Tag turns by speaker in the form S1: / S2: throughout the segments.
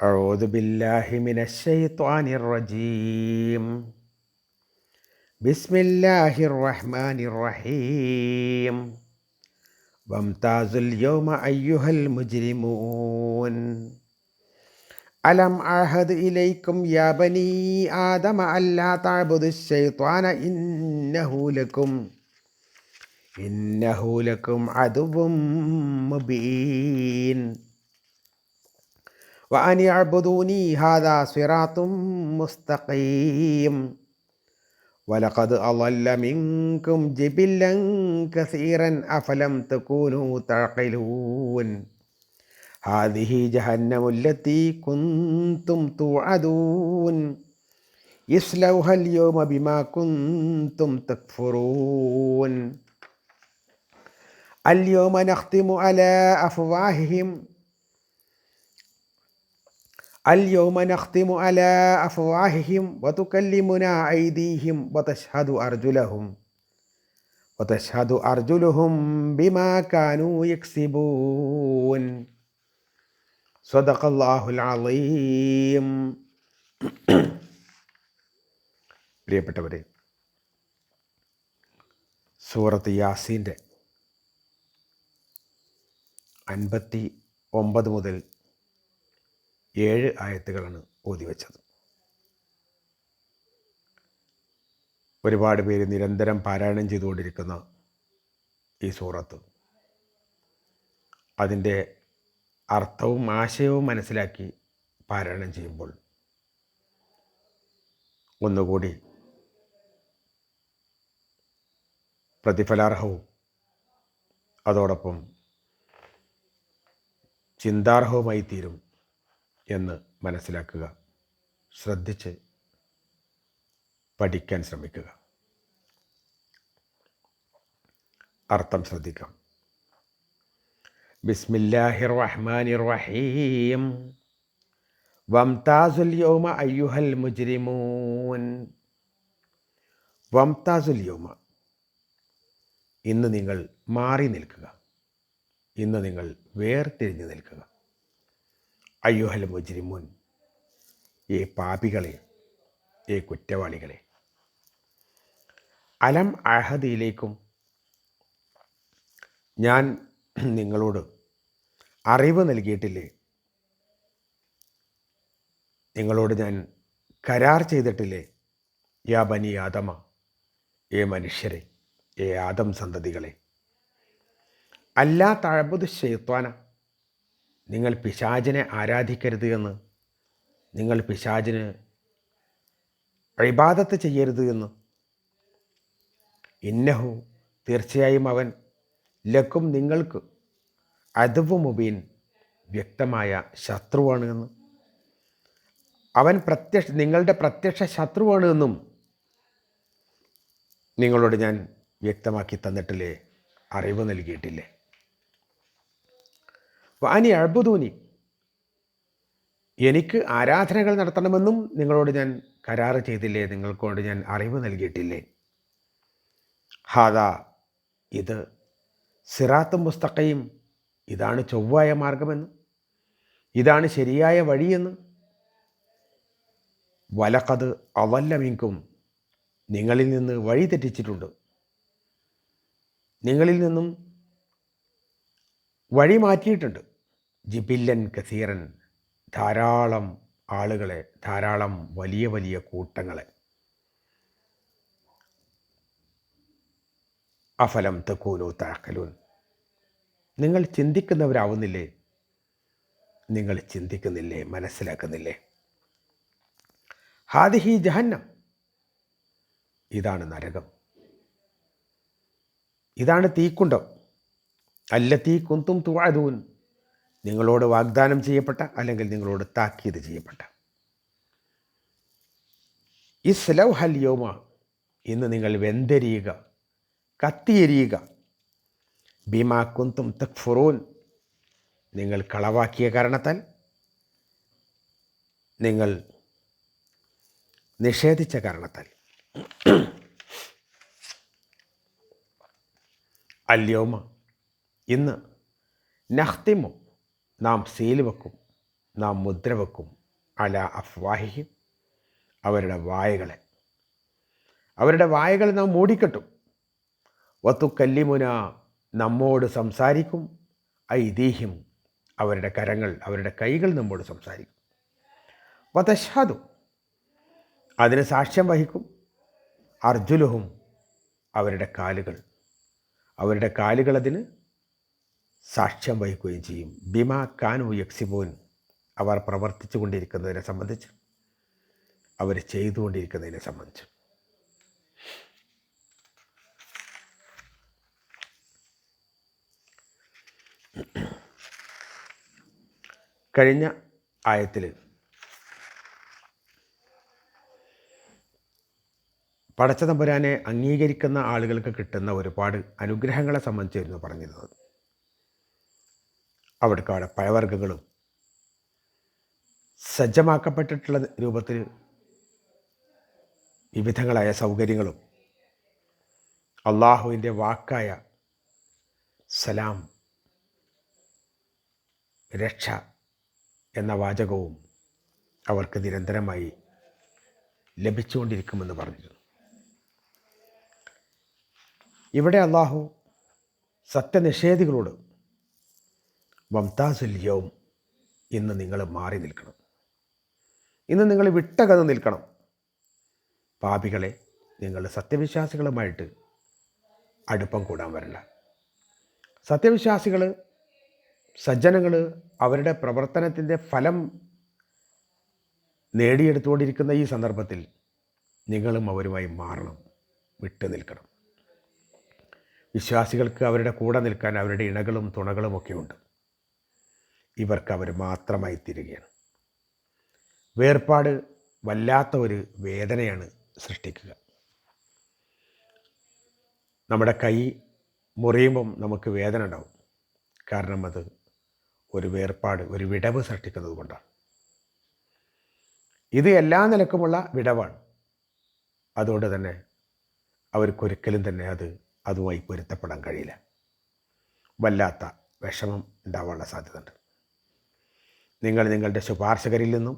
S1: أعوذ بالله من الشيطان الرجيم. بسم الله الرحمن الرحيم. وامتازوا اليوم أيها المجرمون. ألم أعهد إليكم يا بني آدم ألا تعبدوا الشيطان إنه لكم عدو مبين. وأن يعبدوني هذا صراط مستقيم. ولقد أضل منكم جبلا كثيرا أفلم تكونوا تعقلون. هذه جهنم التي كنتم توعدون اصلوها اليوم بما كنتم تكفرون. اليوم نختم على أفواههم وتكلمنا أيديهم وتشهد أرجلهم بما كانوا يكسبون. صدق الله العظيم. പ്രിയപ്പെട്ടവരെ, സൂറത്ത് യാസീൻ്റെ 59 മുതൽ 7 ആയത്തുകളാണ് ഓതിവെച്ചത്. ഒരുപാട് പേര് നിരന്തരം പാരായണം ചെയ്തുകൊണ്ടിരിക്കുന്ന ഈ സൂറത്ത് അതിൻ്റെ അർത്ഥവും ആശയവും മനസ്സിലാക്കി പാരായണം ചെയ്യുമ്പോൾ ഒന്നുകൂടി പ്രതിഫലാർഹവും അതോടൊപ്പം ചിന്താർഹവുമായി തീരും എന്ന് മനസ്സിലാക്കുക. ശ്രദ്ധിച്ച് പഠിക്കാൻ ശ്രമിക്കുക. അർത്ഥം ശ്രദ്ധിക്കാം. ബിസ്മില്ലാഹിർ റഹ്മാനിർ റഹീം. വംതാസുൽ യൗമ അയ്യുഹൽ മുജ്രിമൂൻ. വംതാസുൽ യൗമ, ഇന്ന് നിങ്ങൾ മാറി നിൽക്കുക, ഇന്ന് നിങ്ങൾ വേർതിരിഞ്ഞു നിൽക്കുക. അയ്യുഹൽ മുജ്രിമൂൻ, ഈ പാപികളെ, ഈ കുറ്റവാളികളെ. അലം അഹദിയിലേക്കും, ഞാൻ നിങ്ങളോട് അറിവ് നൽകിയിട്ടില്ലേ? നിങ്ങളോട് ഞാൻ കരാർ ചെയ്തിട്ടില്ലേ? യാ ബനി ആദമ, ഏ മനുഷ്യരെ, ഏ ആദം സന്തതികളെ. അല്ലാ തഅബുദു ശൈത്വാന, നിങ്ങൾ പിശാചിനെ ആരാധിക്കരുത് എന്ന്, നിങ്ങൾ പിശാചിന് ഇബാദത്ത് ചെയ്യരുത് എന്ന്. ഇന്നഹു, തീർച്ചയായും അവൻ, ലക്കും നിങ്ങൾക്ക്, അദുവ്വു മുബീൻ, വ്യക്തമായ ശത്രുവാണ് എന്ന്. അവൻ നിങ്ങളുടെ പ്രത്യക്ഷ ശത്രുവാണ് എന്നും നിങ്ങളോട് ഞാൻ വ്യക്തമാക്കി തന്നിട്ടില്ലേ? അറിവ് നൽകിയിട്ടില്ലേ? വാനി അഅ്ബുദൂനി, എനിക്ക് ആരാധനകൾ നടത്തണമെന്നും നിങ്ങളോട് ഞാൻ കരാറ് ചെയ്തില്ലേ? നിങ്ങൾക്കോട് ഞാൻ അറിവ് നൽകിയിട്ടില്ലേ? ഹാദാ, ഇത്, സിറാത്തും മുസ്തഖീം, ഇതാണ് ചൊവ്വായ മാർഗമെന്ന്, ഇതാണ് ശരിയായ വഴിയെന്ന്. വലഖദ് അളല്ല മിൻകും, നിങ്ങളിൽ നിന്ന് വഴി തെറ്റിച്ചിട്ടുണ്ട്, നിങ്ങളിൽ നിന്നും വഴി മാറ്റിയിട്ടുണ്ട്. ജിബില്ലൻ കസീറൻ, ധാരാളം ആളുകളെ, ധാരാളം വലിയ വലിയ കൂട്ടങ്ങളെ. അഫലം തകൂനു തഅഖലൂൻ, നിങ്ങൾ ചിന്തിക്കുന്നവരാവുന്നില്ലേ? നിങ്ങൾ ചിന്തിക്കുന്നില്ലേ? മനസ്സിലാക്കുന്നില്ലേ? ഹാദിഹി ജഹന്നം, ഇതാണ് നരകം, ഇതാണ് തീക്കുണ്ടം. അല്ലതീ കുന്തും തുഅദൂൻ, നിങ്ങളോട് വാഗ്ദാനം ചെയ്യപ്പെട്ട, അല്ലെങ്കിൽ നിങ്ങളോട് താക്കീത് ചെയ്യപ്പെട്ട. ഇസ്ലൗഹൽ യൗമ, ഇന്ന് നിങ്ങൾ വെന്തെരിയുക, കത്തിയെരിയുക. ബിമാ കുന്തും തക്ഫുറൂൻ, നിങ്ങൾ കളവാക്കിയ കാരണത്താൽ, നിങ്ങൾ നിഷേധിച്ച കാരണത്താൽ. അല്യൗമ, ഇന്ന്, നഖ്തിമു, നാം സീൽ വെക്കും, നാം മുദ്ര വെക്കും അല അഫ്വാഹിഹിം, അവരുടെ വായകൾ നാം മൂടിക്കെട്ടും. വതുക്കല്ലിമുന, നമ്മോട് സംസാരിക്കും. ഐദീഹിം, അവരുടെ കൈകൾ നമ്മോട് സംസാരിക്കും. വതഷ്ഹദു, അതിന് സാക്ഷ്യം വഹിക്കും. അർജുലുഹും, അവരുടെ കാലുകൾ അതിന് സാക്ഷ്യം വഹിക്കുകയും ചെയ്യും. ബിമാ കാനു യക്സിബൂൻ, അവർ പ്രവർത്തിച്ചു കൊണ്ടിരിക്കുന്നതിനെ സംബന്ധിച്ച്, അവർ ചെയ്തുകൊണ്ടിരിക്കുന്നതിനെ സംബന്ധിച്ച്. കഴിഞ്ഞ ആയത്തിൽ പടച്ച തമ്പുരാനെ അംഗീകരിക്കുന്ന ആളുകൾക്ക് കിട്ടുന്ന ഒരുപാട് അനുഗ്രഹങ്ങളെ സംബന്ധിച്ചായിരുന്നു പറഞ്ഞിരുന്നത്. അവിടെ പഴവർഗ്ഗങ്ങളും സജ്ജമാക്കപ്പെട്ടിട്ടുള്ള രൂപത്തിൽ വിവിധങ്ങളായ സൗകര്യങ്ങളും, അള്ളാഹുവിൻ്റെ വാക്കായ സലാം, രക്ഷ എന്ന വാചകവും അവർക്ക് നിരന്തരമായി ലഭിച്ചുകൊണ്ടിരിക്കുമെന്ന് പറഞ്ഞിരുന്നു. ഇവിടെ അള്ളാഹു സത്യനിഷേധികളോട് വംതാസുൽ യൗം, ഇന്ന് നിങ്ങൾ മാറി നിൽക്കണം, ഇന്ന് നിങ്ങൾ വിട്ടകന്ന് നിൽക്കണം. പാപികളെ, നിങ്ങൾ സത്യവിശ്വാസികളുമായിട്ട് അടുപ്പം കൂടാൻ വരില്ല. സത്യവിശ്വാസികൾ, സജ്ജനങ്ങൾ അവരുടെ പ്രവർത്തനത്തിൻ്റെ ഫലം നേടിയെടുത്തുകൊണ്ടിരിക്കുന്ന ഈ സന്ദർഭത്തിൽ നിങ്ങളും അവരുമായി മാറണം, വിട്ടു നിൽക്കണം. വിശ്വാസികൾക്ക് അവരുടെ കൂടെ നിൽക്കാൻ അവരുടെ ഇണകളും തുണകളുമൊക്കെ ഉണ്ട്. ഇവർക്ക് അവർ മാത്രമായി തീരുകയാണ്. വേർപാട് വല്ലാത്ത ഒരു വേദനയാണ് സൃഷ്ടിക്കുക. നമ്മുടെ കൈ മുറിയുമ്പം നമുക്ക് വേദന ഉണ്ടാവും. കാരണം അത് ഒരു വേർപാട്, ഒരു വിടവ് സൃഷ്ടിക്കുന്നത് കൊണ്ടാണ്. ഇത് എല്ലാ നിലക്കുമുള്ള വിടവാണ്. അതുകൊണ്ട് തന്നെ അവർക്കൊരിക്കലും തന്നെ അതുമായി പൊരുത്തപ്പെടാൻ കഴിയില്ല. വല്ലാത്ത വിഷമം ഉണ്ടാവാനുള്ള സാധ്യതയുണ്ട്. നിങ്ങൾ നിങ്ങളുടെ ശുപാർശകരിൽ നിന്നും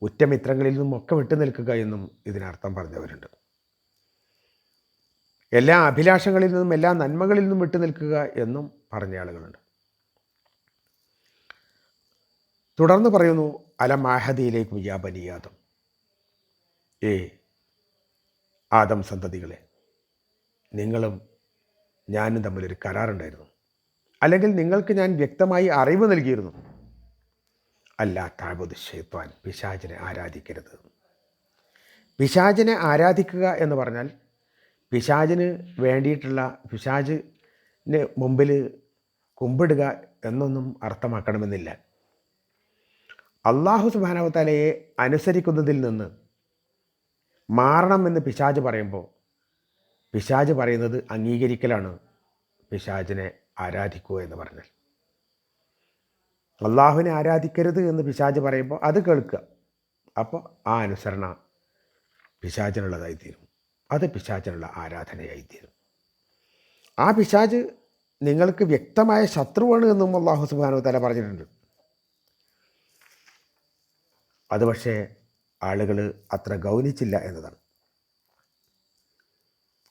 S1: ഉറ്റമിത്രങ്ങളിൽ നിന്നും ഒക്കെ വിട്ടു നിൽക്കുക എന്നും ഇതിനർത്ഥം പറഞ്ഞവരുണ്ട്. എല്ലാ അഭിലാഷങ്ങളിൽ നിന്നും എല്ലാ നന്മകളിൽ നിന്നും വിട്ടു നിൽക്കുക എന്നും പറഞ്ഞ ആളുകളുണ്ട്. തുടർന്ന് പറയുന്നു, അലം ആഹദിയിലേക്ക് യാ ബനി ആദം, ആദം സന്തതികളെ, നിങ്ങളും ഞാനും തമ്മിലൊരു കരാറുണ്ടായിരുന്നു, അല്ലെങ്കിൽ നിങ്ങൾക്ക് ഞാൻ വ്യക്തമായി അറിവ് നൽകിയിരുന്നു. അല്ലാ തഅബുദു ശൈത്വാൻ, പിശാചിനെ ആരാധിക്കരുത്. പിശാചിനെ ആരാധിക്കുക എന്ന് പറഞ്ഞാൽ പിശാചിന് വേണ്ടിയിട്ടുള്ള, പിശാചിന് മുമ്പിൽ കുമ്പിടുക എന്നൊന്നും അർത്ഥമാക്കണമെന്നില്ല. അല്ലാഹു സുബ്ഹാനഹു വ തആലയെ അനുസരിക്കുന്നതിൽ നിന്ന് മാറണമെന്ന് പിശാച് പറയുമ്പോൾ പിശാച് പറയുന്നത് അംഗീകരിക്കലാണ്. പിശാചിനെ ആരാധിക്കുക എന്ന് പറഞ്ഞാൽ, അള്ളാഹുവിനെ ആരാധിക്കരുത് എന്ന് പിശാച് പറയുമ്പോൾ അത് കേൾക്കുക. അപ്പോൾ ആ അനുസരണ പിശാചിനുള്ളതായിത്തീരും. അത് പിശാചിനുള്ള ആരാധനയായിത്തീരും. ആ പിശാച് നിങ്ങൾക്ക് വ്യക്തമായ ശത്രുവാണ് എന്നും അല്ലാഹു സുബ്ഹാനഹു വ തആല പറഞ്ഞിട്ടുണ്ട്. അത് പക്ഷേ ആളുകൾ അത്ര ഗൗനിച്ചില്ല എന്നതാണ്.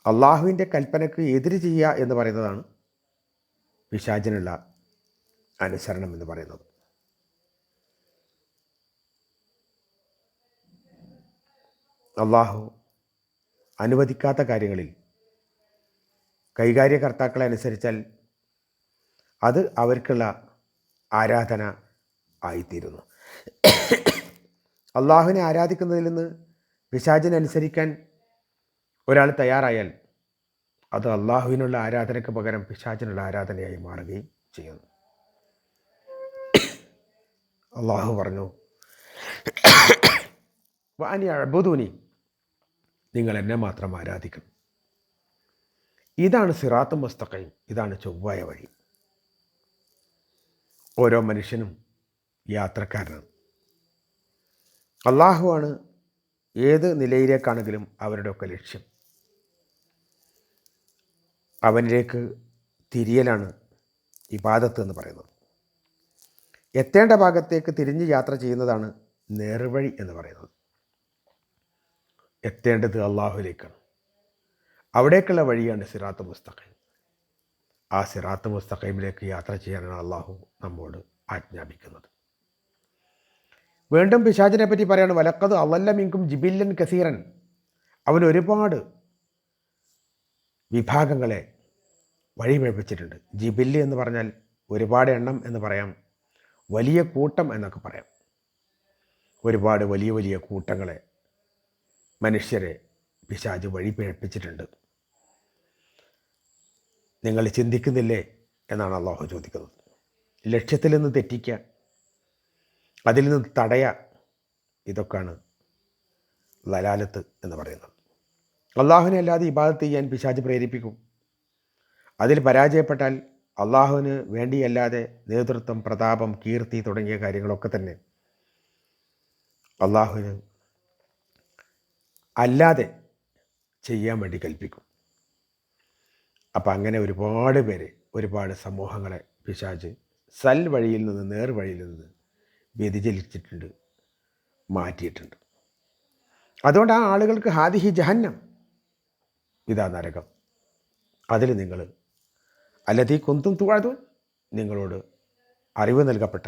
S1: അള്ളാഹുവിൻ്റെ കൽപ്പനയ്ക്ക് എതിര് ചെയ്യുക എന്ന് പറയുന്നതാണ് പിശാചിനുള്ള അനുസരണം എന്ന് പറയുന്നത്. അള്ളാഹു അനുവദിക്കാത്ത കാര്യങ്ങളിൽ കൈകാര്യകർത്താക്കളെ അനുസരിച്ചാൽ അത് അവർക്കുള്ള ആരാധന ആയിത്തീരുന്നു. അള്ളാഹുവിനെ ആരാധിക്കുന്നതിൽ നിന്ന് പിശാചിനെ അനുസരിക്കാൻ ഒരാൾ തയ്യാറായാൽ അത് അള്ളാഹുവിനുള്ള ആരാധനയ്ക്ക് പകരം പിശാചിനുള്ള ആരാധനയായി മാറുകയും ചെയ്യുന്നു. അള്ളാഹു പറഞ്ഞു, വഅനി അഅ്ബുദൂനി, നിങ്ങൾ എന്നെ മാത്രം ആരാധിക്കണം. ഇതാണ് സിറാത്തും മുസ്തഖീം, ഇതാണ് ചൊവ്വായ വഴി. ഓരോ മനുഷ്യനും യാത്രക്കാരനാണ്. അള്ളാഹുവാണ് ഏത് നിലയിലേക്കാണെങ്കിലും അവരുടെയൊക്കെ ലക്ഷ്യം. അവനിലേക്ക് തിരിയലാണ് ഇബാദത്ത് എന്ന് പറയുന്നത്. എത്തേണ്ട ഭാഗത്തേക്ക് തിരിഞ്ഞ് യാത്ര ചെയ്യുന്നതാണ് നേർവഴി എന്ന് പറയുന്നത്. എത്തേണ്ടത് അള്ളാഹുവിലേക്കാണ്. അവിടേക്കുള്ള വഴിയാണ് സിറാത്ത് മുസ്തഖീം. ആ സിറാത്ത് മുസ്തഖീമിലേക്ക് യാത്ര ചെയ്യാനാണ് അള്ളാഹു നമ്മോട് ആജ്ഞാപിക്കുന്നത്. വീണ്ടും പിശാചിനെ പറ്റി പറയാണ്, വലക്കത് അവല്ല മിങ്കും ജിബില്ലൻ കസീറൻ. അവൻ ഒരുപാട് വിഭാഗങ്ങളെ വഴിമേൽപ്പിച്ചിട്ടുണ്ട്. ജിബില്ല് എന്ന് പറഞ്ഞാൽ ഒരുപാട് എണ്ണം എന്ന് പറയാം, വലിയ കൂട്ടം എന്നൊക്കെ പറയാം. ഒരുപാട് വലിയ വലിയ കൂട്ടങ്ങളെ, മനുഷ്യരെ പിശാച് വഴിപിഴപ്പിച്ചിട്ടുണ്ട്. നിങ്ങൾ ചിന്തിക്കുന്നില്ലേ എന്നാണ് അള്ളാഹു ചോദിക്കുന്നത്. ലക്ഷ്യത്തിൽ നിന്ന് തെറ്റിക്കുക, അതിൽ നിന്ന് തടയുക, ഇതൊക്കെയാണ് ലലാലത്ത് എന്ന് പറയുന്നത്. അള്ളാഹുവിനെ അല്ലാതെ ഇബാദത്ത് ചെയ്യാൻ പിശാച് പ്രേരിപ്പിക്കും. അതിൽ പരാജയപ്പെട്ടാൽ അള്ളാഹുവിന് വേണ്ടിയല്ലാതെ നേതൃത്വം, പ്രതാപം, കീർത്തി തുടങ്ങിയ കാര്യങ്ങളൊക്കെ തന്നെ അള്ളാഹുവിന് അല്ലാതെ ചെയ്യാൻ വേണ്ടി കൽപ്പിക്കും. അപ്പം അങ്ങനെ ഒരുപാട് പേര്, ഒരുപാട് സമൂഹങ്ങളെ പിശാച് സൽ വഴിയിൽ നിന്ന്, നേർവഴിയിൽ നിന്ന് വ്യതിചലിച്ചിട്ടുണ്ട്, മാറ്റിയിട്ടുണ്ട്. അതുകൊണ്ട് ആ ആളുകൾക്ക് ഹാദിഹി ജഹന്നം, ഇതാ നരകം, അതിൽ നിങ്ങൾ അല്ലതീ കുന്തും തുഴതുൻ, നിങ്ങളോട് അറിവ് നൽകപ്പെട്ട,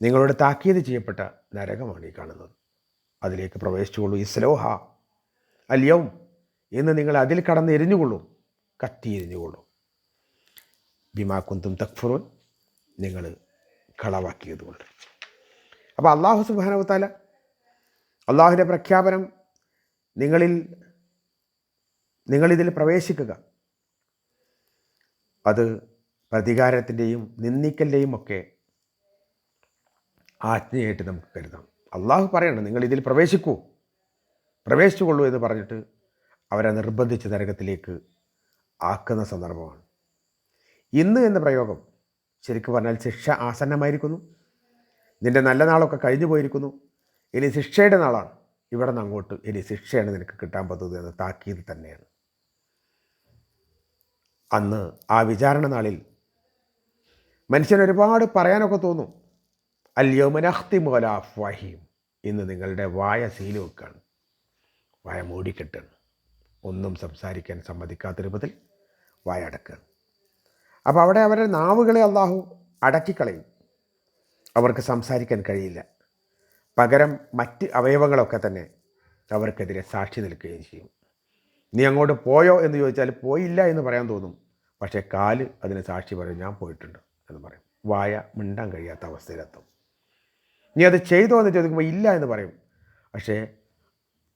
S1: നിങ്ങളോട് താക്കീത് ചെയ്യപ്പെട്ട നരകമാണ് ഈ കാണുന്നത്. അതിലേക്ക് പ്രവേശിച്ചുകൊള്ളൂ. ഇസ്ലോഹ അല്യവും, ഇന്ന് നിങ്ങൾ അതിൽ കടന്ന് എരിഞ്ഞുകൊള്ളൂ, കത്തി എരിഞ്ഞുകൊള്ളൂ. ബിമാ കുന്തും തക്ഫുറൂൻ, നിങ്ങൾ കളവാക്കിയതുകൊണ്ട്. അപ്പോൾ അള്ളാഹു സുബ്ഹാനഹു വ തആല, അള്ളാഹുവിൻ്റെ പ്രഖ്യാപനം, നിങ്ങളിതിൽ പ്രവേശിക്കുക, അത് പ്രതികാരത്തിൻ്റെയും നിന്ദിക്കലിൻ്റെയും ഒക്കെ ആജ്ഞയായിട്ട് നമുക്ക് കരുതാം. അള്ളാഹു പറയണം, നിങ്ങളിതിൽ പ്രവേശിച്ചുകൊള്ളൂ എന്ന് പറഞ്ഞിട്ട് അവരെ നിർബന്ധിച്ച് നരകത്തിലേക്ക് ആക്കുന്ന സന്ദർഭമാണ്. ഇന്ന് എന്ന പ്രയോഗം ശരിക്കും പറഞ്ഞാൽ ശിക്ഷ ആസന്നമായിരിക്കുന്നു. നിൻ്റെ നല്ല നാളൊക്കെ കഴിഞ്ഞു പോയിരിക്കുന്നു, ഇനി ശിക്ഷയുടെ നാളാണ്. ഇവിടെ നിന്ന് അങ്ങോട്ട് ഇനി ശിക്ഷയാണ് നിനക്ക് കിട്ടാൻ പറ്റുന്നത് എന്ന താക്കീത് തന്നെയാണ്. അന്ന് ആ വിചാരണ നാളിൽ മനുഷ്യന് ഒരുപാട് പറയാനൊക്കെ തോന്നും. അൽയൗമ നഖ്തിമു അലാ അഫ്വാഹിഹിം, ഇന്ന് നിങ്ങളുടെ വായ സീല് വെക്കുകയാണ്, വായ മൂടിക്കെട്ടാണ്, ഒന്നും സംസാരിക്കാൻ സമ്മതിക്കാത്ത രൂപത്തിൽ വായ അടക്കുകയാണ്. അപ്പോൾ അവിടെ അവരുടെ നാവുകളെ അള്ളാഹു അടക്കിക്കളയും, അവർക്ക് സംസാരിക്കാൻ കഴിയില്ല. പകരം മറ്റ് അവയവങ്ങളൊക്കെ തന്നെ അവർക്കെതിരെ സാക്ഷി നിൽക്കുകയും ചെയ്യും. നീ അങ്ങോട്ട് പോയോ എന്ന് ചോദിച്ചാൽ പോയില്ല എന്ന് പറയാൻ തോന്നും, പക്ഷേ കാല് അതിന് സാക്ഷി പറയും, ഞാൻ പോയിട്ടുണ്ട് എന്ന് പറയും. വായ മിണ്ടാൻ കഴിയാത്ത അവസ്ഥയിലെത്തും. നീ അത് ചെയ്തോ എന്ന് ചോദിക്കുമ്പോൾ ഇല്ല എന്ന് പറയും, പക്ഷേ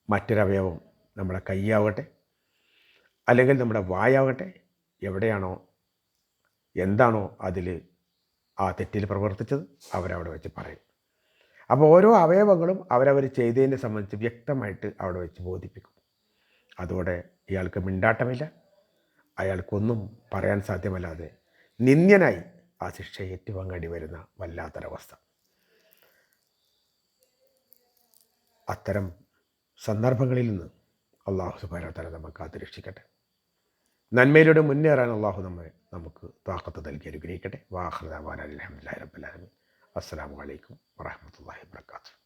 S1: മറ്റൊരവയവം, നമ്മുടെ കൈയാവട്ടെ അല്ലെങ്കിൽ നമ്മുടെ വായാവട്ടെ, എവിടെയാണോ എന്താണോ അതിൽ ആ തെറ്റിൽ പ്രവർത്തിച്ചത് അവരവിടെ വെച്ച് പറയും. അപ്പോൾ ഓരോ അവയവങ്ങളും അവരവർ ചെയ്തതിനെ സംബന്ധിച്ച് വ്യക്തമായിട്ട് അവിടെ വെച്ച് ബോധിപ്പിക്കും. അതോടെ ഇയാൾക്ക് മിണ്ടാട്ടമില്ല, അയാൾക്കൊന്നും പറയാൻ സാധ്യമല്ലാതെ നിന്ദ്യനായി ആ ശിക്ഷ ഏറ്റുവാങ്ങേണ്ടി വരുന്ന വല്ലാത്തൊരവസ്ഥ. അത്തരം സന്ദർഭങ്ങളിൽ നിന്ന് അള്ളാഹു സുബ്ഹാനഹു വ തആല നമുക്ക് കാത്തുരക്ഷിക്കട്ടെ. നന്മയിലൂടെ മുന്നേറാൻ അള്ളാഹു നമുക്ക് താഖത്ത് നൽകി അനുഗ്രഹിക്കട്ടെ. വാഖിറു ദഅ്വാനാ അൽഹംദുലില്ലാഹി റബ്ബിൽ ആലമീൻ. അസ്സലാമു അലൈക്കും വറഹ്മത്തുള്ളാഹി വബറകാതുഹു.